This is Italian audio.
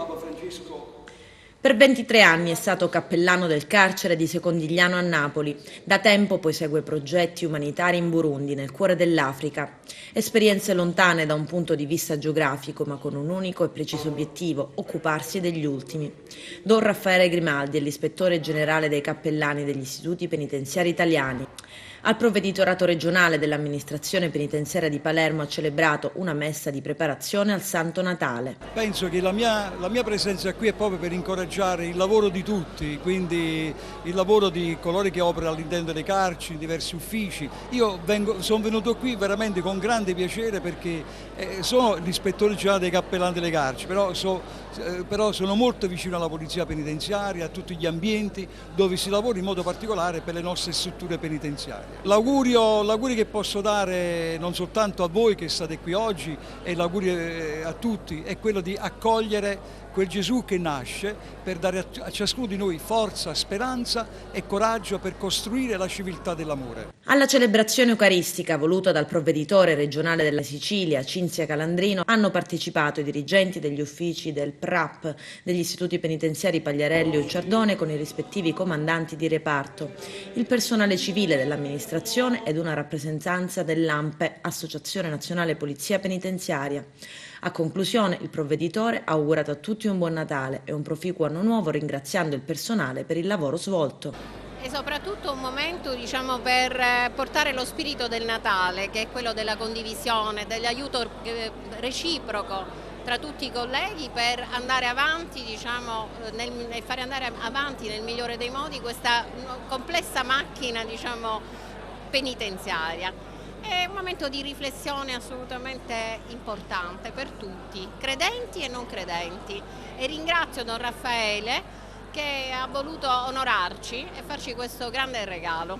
Papa Francesco. Per 23 anni è stato cappellano del carcere di Secondigliano a Napoli. Da tempo poi segue progetti umanitari in Burundi, nel cuore dell'Africa. Esperienze lontane da un punto di vista geografico, ma con un unico e preciso obiettivo: occuparsi degli ultimi. Don Raffaele Grimaldi è l'ispettore generale dei cappellani degli istituti penitenziari italiani. Al provveditorato regionale dell'amministrazione penitenziaria di Palermo ha celebrato una messa di preparazione al Santo Natale. Penso che la mia presenza qui è proprio per incoraggiare il lavoro di tutti, quindi il lavoro di coloro che operano all'interno delle carceri, diversi uffici. Sono venuto qui veramente con grande piacere perché sono l'ispettore generale dei cappellani delle carceri, però sono molto vicino alla polizia penitenziaria, a tutti gli ambienti dove si lavora in modo particolare per le nostre strutture penitenziarie. L'augurio che posso dare non soltanto a voi che state qui oggi e l'augurio a tutti è quello di accogliere quel Gesù che nasce per dare a ciascuno di noi forza, speranza e coraggio per costruire la civiltà dell'amore. Alla celebrazione eucaristica voluta dal provveditore regionale della Sicilia, Cinzia Calandrino, hanno partecipato i dirigenti degli uffici del PRAP, degli istituti penitenziari Pagliarello e Ucciardone con i rispettivi comandanti di reparto, il personale civile dell'amministrazione ed una rappresentanza dell'ANPE, Associazione Nazionale Polizia Penitenziaria. A conclusione, il provveditore ha augurato a tutti un buon Natale e un proficuo anno nuovo, ringraziando il personale per il lavoro svolto. E soprattutto un momento, per portare lo spirito del Natale, che è quello della condivisione, dell'aiuto reciproco tra tutti i colleghi per andare avanti, e fare andare avanti nel migliore dei modi questa complessa macchina, penitenziaria. È un momento di riflessione assolutamente importante per tutti, credenti e non credenti, e ringrazio Don Raffaele che ha voluto onorarci e farci questo grande regalo.